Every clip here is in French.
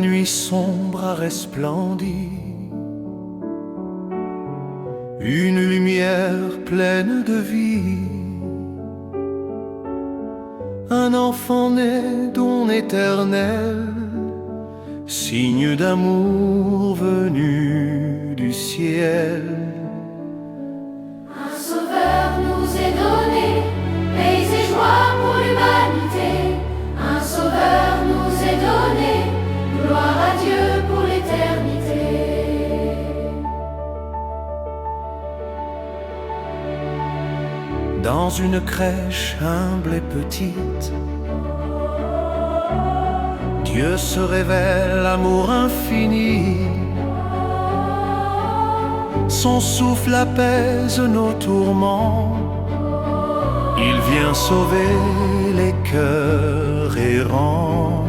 nuit sombre a resplendi. Une lumière pleine de vie. Un enfant né don éternel, signe d'amour venu du ciel. Un sauveur nous est donné, paix et joie pour l'humanité. Un sauveur nous est donné, gloire à Dieu pour l'éternité. Dans une crèche humble et petite, Dieu se révèle, amour infini. Son souffle apaise nos tourments. Il vient sauver les cœurs errants.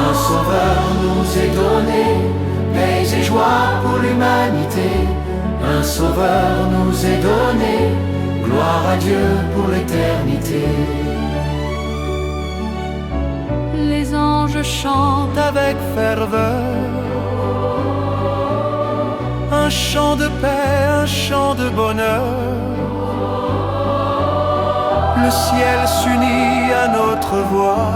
Un sauveur nous est donné, paix et joie pour l'humanité. Un sauveur nous est donné, gloire à Dieu pour l'éternité. Les anges chantent Avec ferveur un chant de paix, un chant de bonheur. Le ciel s'unit à notre voix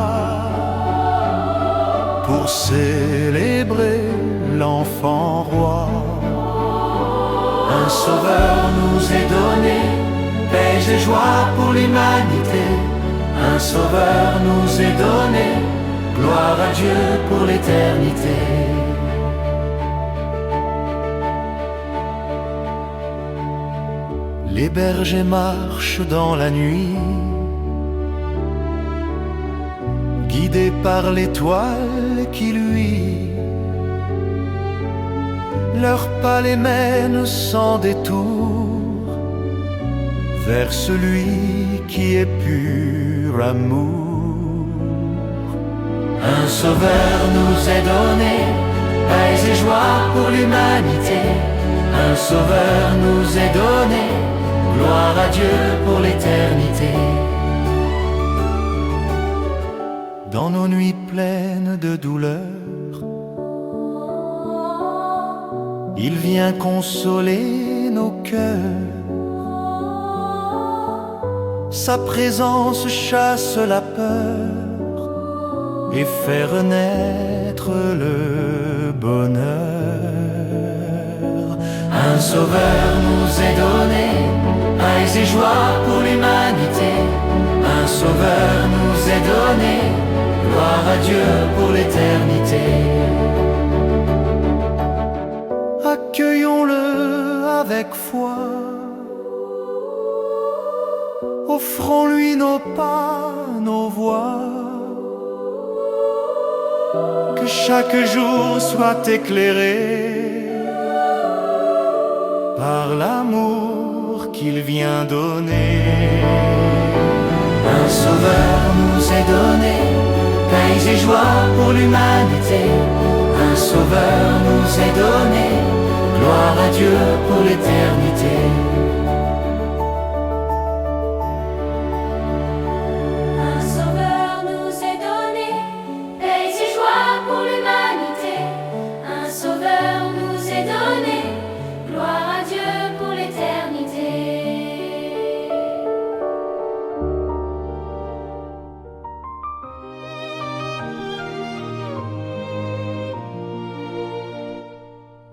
pour célébrer l'enfant roi. Un sauveur nous est donné, paix et joie pour l'humanité. Un sauveur nous est donné, gloire à Dieu pour l'éternité. Les bergers marchent dans la nuit, guidés par l'étoile qui luit. Leurs pas les mènent sans détour vers celui qui est pur amour. Un sauveur nous est donné, paix et joie pour l'humanité. Un sauveur nous est donné, gloire à Dieu pour l'éternité. Dans nos nuits pleines de douleur, il vient consoler nos cœurs. Sa présence chasse la peur et fait renaître le bonheur. Un sauveur nous est donné, paix et joie pour l'humanité. Un sauveur nous est donné, gloire à Dieu pour l'éternité. Accueillons-le avec foi, offrons-lui nos pas, nos voix. Que chaque jour soit éclairé par l'amour qu'il vient donner. Un sauveur nous est donné, paix et joie pour l'humanité. Un sauveur nous est donné, gloire à Dieu pour l'éternité. Un sauveur nous est donné, paix et joie pour l'humanité. Un sauveur nous est donné, gloire à Dieu pour l'éternité.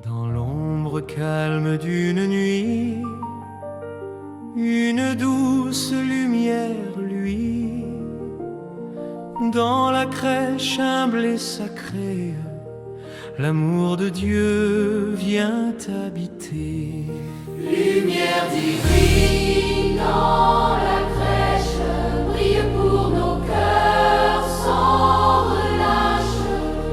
Dans l'ombre calme d'une nuit, une douce lumière luit. Dans la crèche humble et sacrée, l'amour de Dieu vient habiter. Lumière divine dans la crèche, brille pour nos cœurs sans relâche.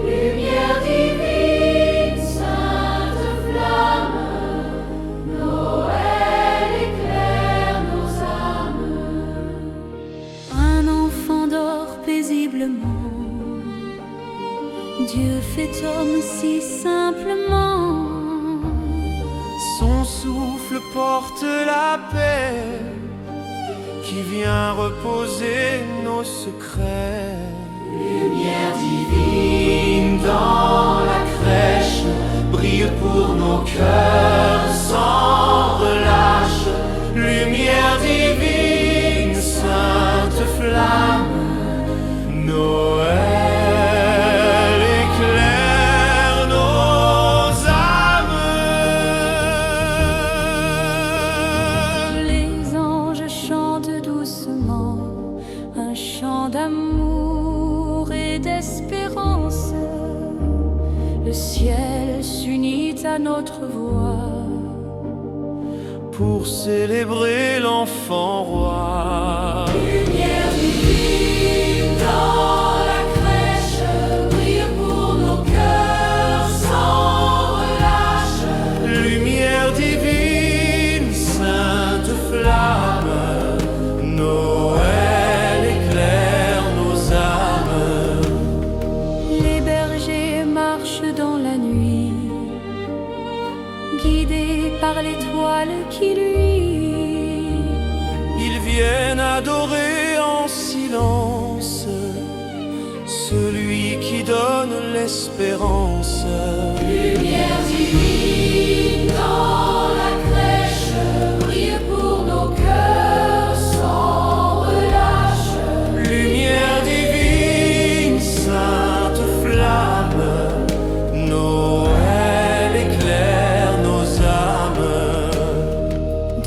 Lumière divine, sainte flamme, Noël éclaire nos âmes. Un enfant dort paisiblement, Dieu fait homme si simplement. Son souffle porte la paix qui vient reposer nos secrets. Lumière divine le ciel s'unit à notre voix pour célébrer l'enfant roi. Lumière divine dans la crèche, brille pour nos cœurs sans relâche. Lumière divine, sainte flamme, Noël éclaire nos âmes. Les bergers marchent dans la nuit, guidés par l'étoile qui luit. Ils viennent adorer en silence celui qui donne l'espérance. Lumière divine dans la crèche, brille pour nos cœurs sans relâche. Lumière divine, sainte flamme, Noël éclaire nos âmes.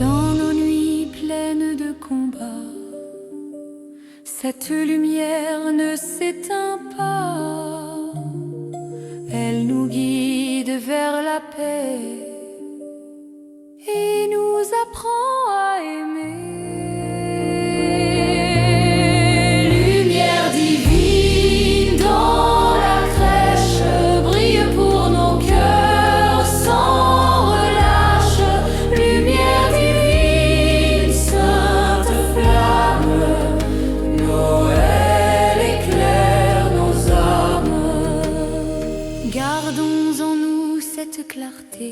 Dans nos nuits pleines de combats, cette lumière ne s'éteint pas. Elle nous guide vers la paix et nous apprend à aimer. Lumière divine dans la crèche, brille pour nos cœurs sans relâche. Lumière divine, sainte flamme, Noël éclaire nos âmes. Gardons en nous cette clarté,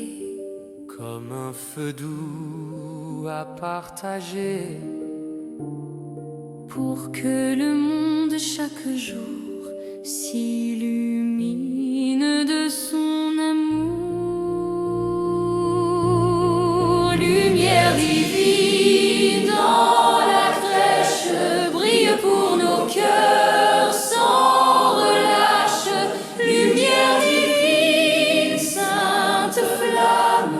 Comme un feu doux à partager, pour que le monde chaque jour s'illumine de son amour. Lumière divine dans la crèche, brille pour nos cœurs sans relâche. Lumière divine, sainte flamme,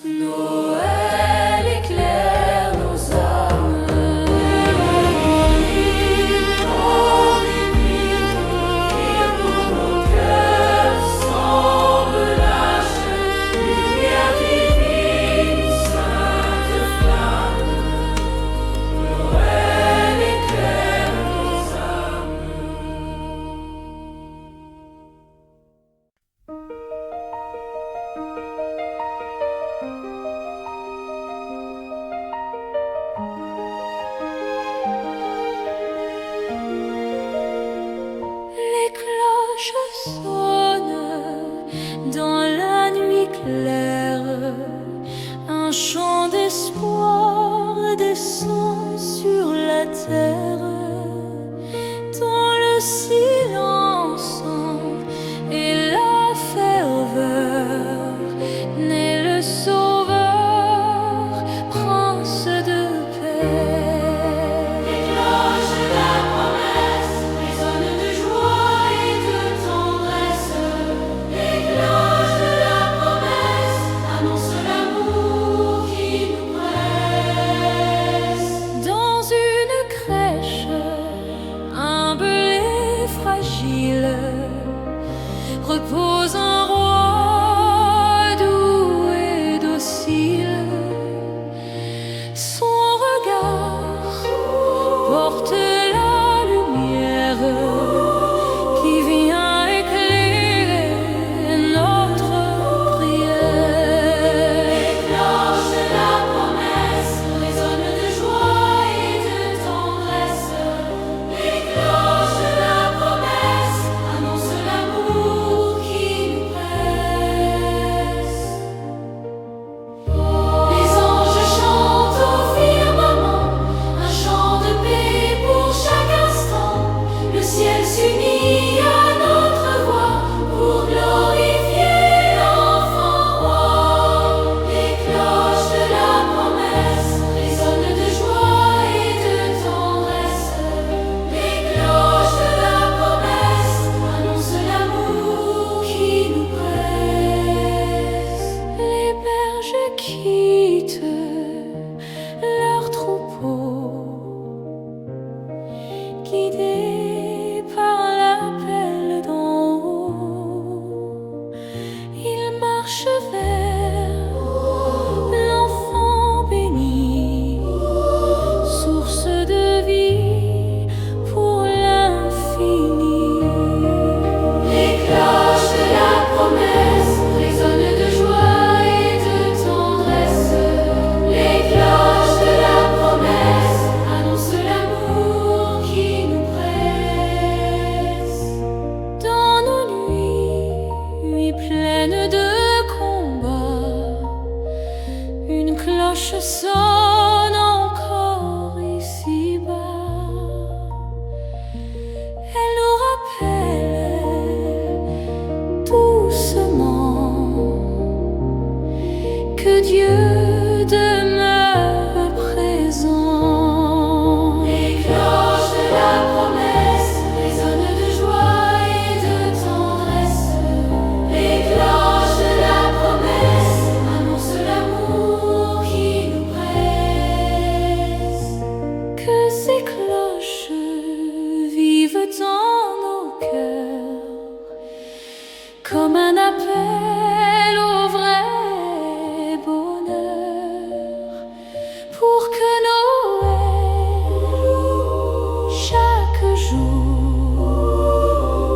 Noël éclaire nos âmes. Brille pour nos cœurs sans relâche. Lumière divine, sainte flamme, Noël éclaire nos âmes. les cloches sonnent dans la nuit claire. Un chant d'espoir descend sur la terre. Dans le silence et la ferveur naît le Sauveur, Prince de paix. Les cloches de la promesse résonnent de joie et de tendresse. Les cloches de la promesse annoncent l'amour qui nous presse. Dans une crèche, humble et fragile, repose un roi doux et docile. Son regard porte la lumière qui vient éclairer notre prière. Les cloches de la promesse résonnent de joie et de tendresse. Les cloches de la promesse annoncent l'amour qui nous comme un appel au vrai bonheur, pour que Noël, chaque jour,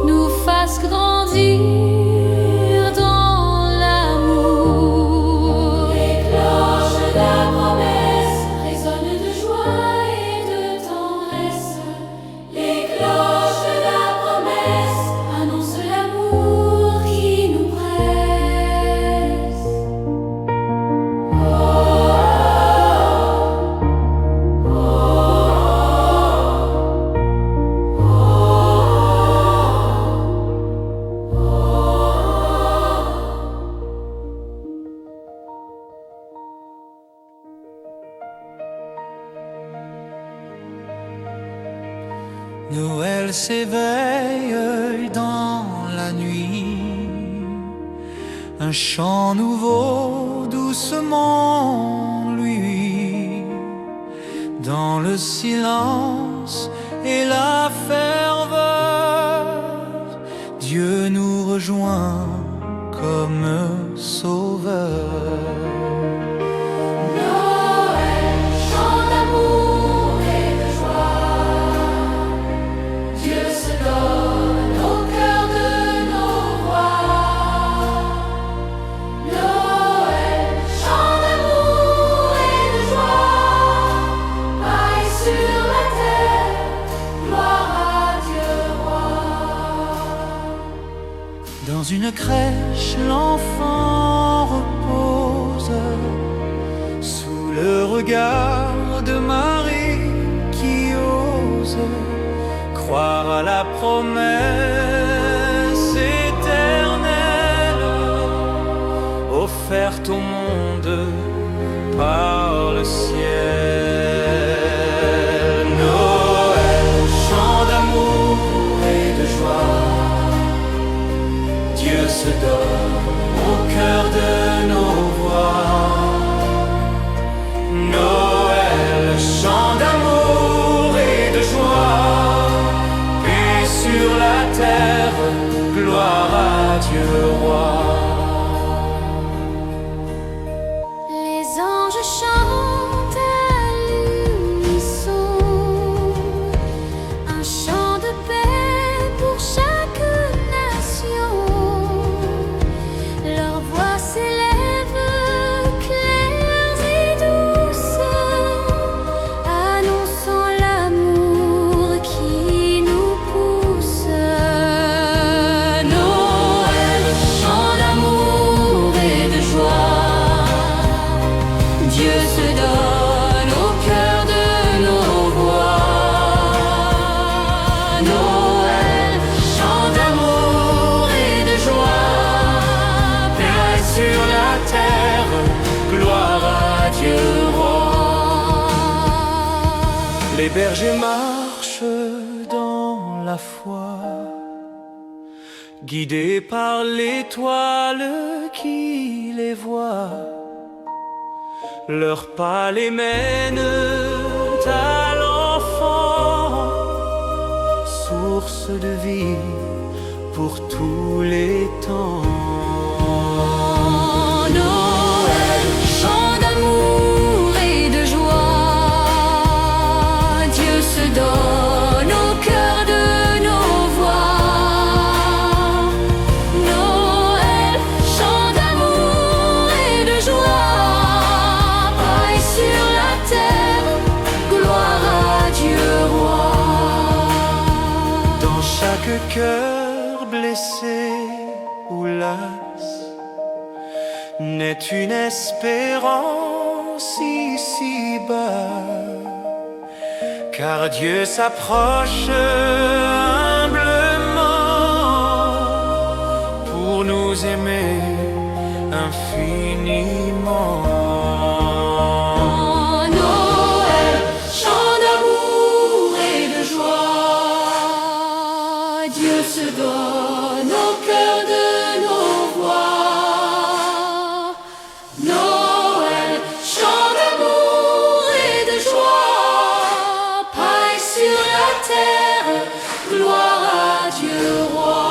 nous fasse grandir dans l'amour. Les cloches de la promesse résonnent de joie et de tendresse. Les cloches de la promesse annoncent l'amour qui nous presse. Oh, oh, oh, oh, oh. Noël s'éveille dans la nuit, un chant nouveau doucement lui, dans le silence et la ferveur, Dieu nous rejoint comme sauveur. Noël, chant d'amour et de joie, Dieu se donne au cœur de nos voix. Noël, chant d'amour et de joie, paille sur la terre, gloire à Dieu roi. Dans une crèche, l'enfant repose sous le regard de Marie qui ose croire à la promesse éternelle offerte au monde par le ciel. Noël, chant d'amour et de joie, Dieu se donne au cœur de nos voix. Noël, chant d'amour et de joie, paix sur la terre, gloire à Dieu roi. Les anges chantent à l'unisson, un chant de paix pour chaque nation. Leurs voix s'élèvent claires et douces, annonçant l'amour qui nous pousse. Noël, chant d'amour et de joie, Dieu se donne au cœur de nos voix. Noël, chant d'amour et de joie, Paix sur la terre, gloire à Dieu roi. Les bergers marchent dans la foi, guidés par l'étoile qui les voit. Leurs pas les mènent à l'enfant, source de vie pour tous les temps. Noël, chant d'amour et de joie, Dieu se donne au cœur de nos voix. Noël, chant d'amour et de joie, paille sur la terre, gloire à Dieu roi. Dans chaque cœur blessé ou las naît une espérance ici-bas, car Dieu s'approche humblement pour nous aimer infiniment. Noël, chant d'amour et de joie, Dieu se donne au cœur de nos voix. Noël, chant d'amour et de joie, paille sur la terre, gloire à Dieu roi.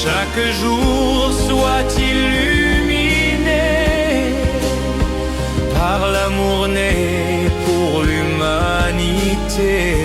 chaque jour soit illuminé par l'amour né pour l'humanité.